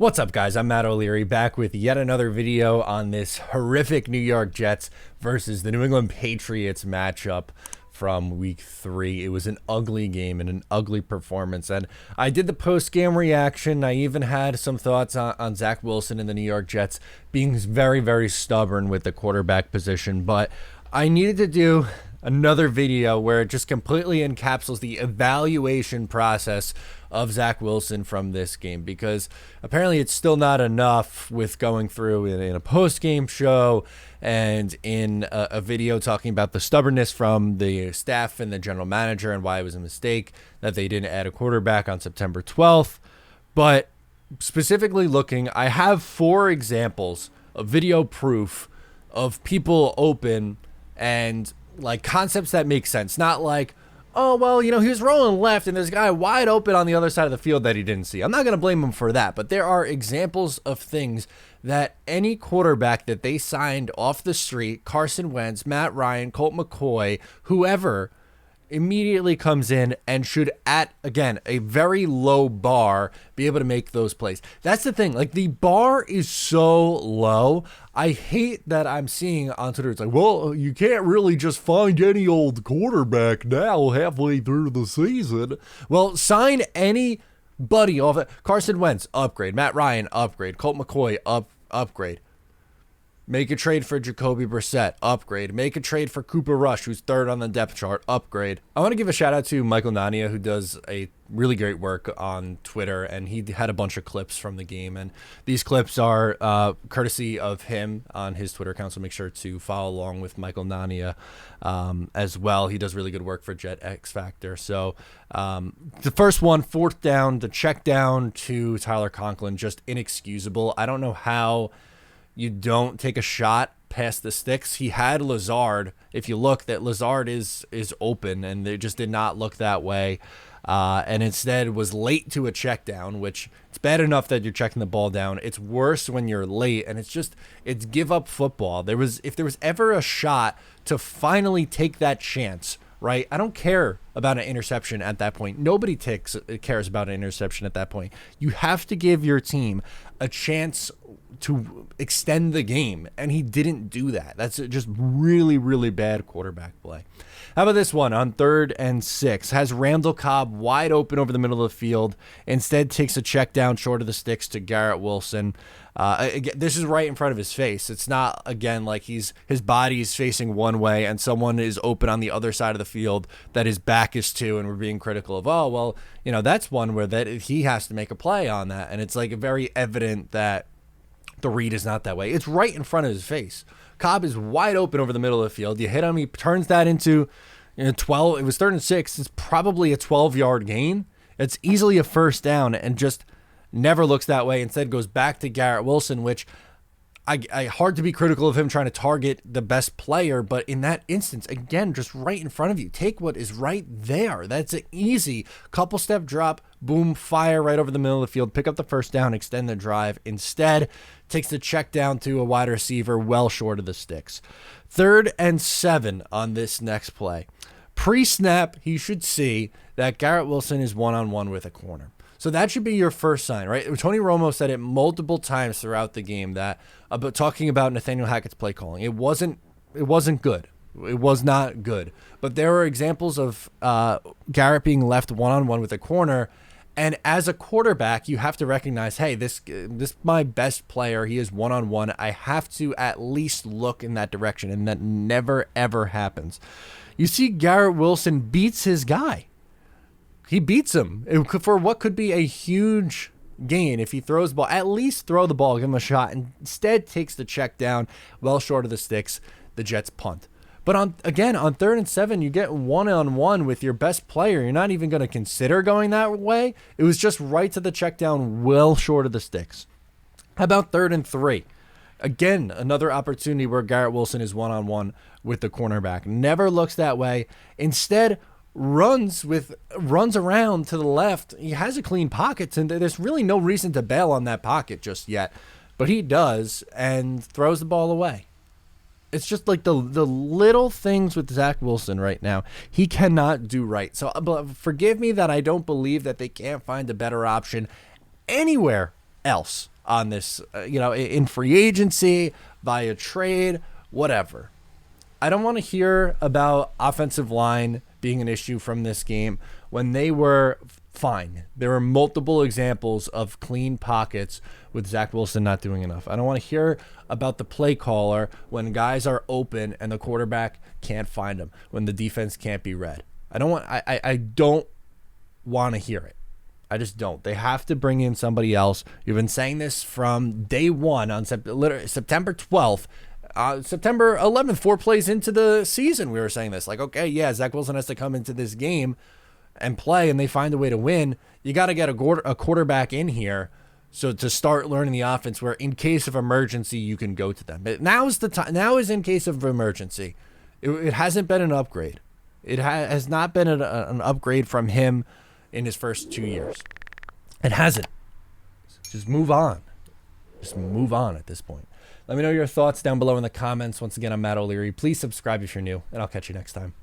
What's up, guys? I'm Matt O'Leary, back with yet another video on this horrific New York Jets versus the New England Patriots matchup from week 3. It was an ugly game and an ugly performance, and I did the post-game reaction. I even had some thoughts on Zach Wilson and the New York Jets being very, very stubborn with the quarterback position, but I needed to do another video where it just completely encapsulates the evaluation process of Zach Wilson from this game, because apparently it's still not enough with going through in a post-game show and in a video talking about the stubbornness from the staff and the general manager and why it was a mistake that they didn't add a quarterback on September 12th. But specifically looking, I have 4 examples of video proof of people open and like concepts that make sense. Not like, oh, well, he was rolling left and there's a guy wide open on the other side of the field that he didn't see. I'm not going to blame him for that, but there are examples of things that any quarterback that they signed off the street, Carson Wentz, Matt Ryan, Colt McCoy, whoever, immediately comes in and should, at, again, a very low bar, be able to make those plays. That's the thing. Like, the bar is so low. I hate that I'm seeing on Twitter, it's like, well, you can't really just find any old quarterback now halfway through the season. Well, sign anybody off it. Carson Wentz, upgrade. Matt Ryan, upgrade. Colt McCoy, upgrade. Make a trade for Jacoby Brissett, upgrade. Make a trade for Cooper Rush, who's 3rd on the depth chart, upgrade. I want to give a shout out to Michael Nania, who does a really great work on Twitter, and he had a bunch of clips from the game, and these clips are courtesy of him on his Twitter account, so make sure to follow along with Michael Nania as well. He does really good work for Jet X Factor. So the first one, 4th down, the check down to Tyler Conklin, just inexcusable. I don't know how you don't take a shot past the sticks. He had Lazard. If you look, that Lazard is open, and they just did not look that way. And instead was late to a check down, which it's bad enough that you're checking the ball down. It's worse when you're late, and it's give up football. If there was ever a shot to finally take that chance, right? I don't care about an interception at that point. Nobody cares about an interception at that point. You have to give your team a chance to extend the game, and he didn't do that. That's just really, really bad quarterback play. How about this one on 3rd and 6? Has Randall Cobb wide open over the middle of the field. Instead takes a check down short of the sticks to Garrett Wilson. Again, this is right in front of his face. It's not, again, like his body is facing one way and someone is open on the other side of the field that his back is to, and we're being critical of, oh, well, that's one where that he has to make a play on that. And it's like very evident that the read is not that way. It's right in front of his face. Cobb is wide open over the middle of the field. You hit him, he turns that into 12. It was 3rd and 6. It's probably a 12-yard gain. It's easily a 1st down, and just never looks that way. Instead goes back to Garrett Wilson, which I hard to be critical of him trying to target the best player, but in that instance, again, just right in front of you, take what is right there. That's an easy couple step drop, boom, fire right over the middle of the field, pick up the 1st down, extend the drive. Instead, takes the check down to a wide receiver well short of the sticks. 3rd and 7 on this next play. Pre-snap, he should see that Garrett Wilson is one-on-one with a corner. So that should be your first sign, right? Tony Romo said it multiple times throughout the game that about talking about Nathaniel Hackett's play calling. It wasn't good. It was not good. But there are examples of Garrett being left one-on-one with a corner, and as a quarterback, you have to recognize, hey, this is my best player. He is one-on-one. I have to at least look in that direction, and that never, ever happens. You see Garrett Wilson beats his guy. He beats him for what could be a huge gain if he throws the ball. At least throw the ball, give him a shot. Instead, takes the check down well short of the sticks. The Jets punt. But on 3rd and 7, you get one-on-one with your best player. You're not even going to consider going that way. It was just right to the check down, well short of the sticks. How about 3rd and 3? Again, another opportunity where Garrett Wilson is one-on-one with the cornerback. Never looks that way. Instead, runs around to the left. He has a clean pocket, and there's really no reason to bail on that pocket just yet. But he does, and throws the ball away. It's just like the little things with Zach Wilson right now, he cannot do right. So forgive me that I don't believe that they can't find a better option anywhere else on this, in free agency, via trade, whatever. I don't want to hear about offensive line being an issue from this game when they were fine. There were multiple examples of clean pockets with Zach Wilson not doing enough. I don't want to hear about the play caller when guys are open and the quarterback can't find them, when the defense can't be read. I don't want to hear it. I just don't. They have to bring in somebody else. You've been saying this from day one on September 12th. September 11th, 4 plays into the season, we were saying this. Like, okay, yeah, Zach Wilson has to come into this game and play, and they find a way to win. You got to get a quarterback in here so to start learning the offense where in case of emergency, you can go to them. But now is the time. Now is in case of emergency. It hasn't been an upgrade. It has not been an upgrade from him in his first 2 years. It hasn't. Just move on. Just move on at this point. Let me know your thoughts down below in the comments. Once again, I'm Matt O'Leary. Please subscribe if you're new, and I'll catch you next time.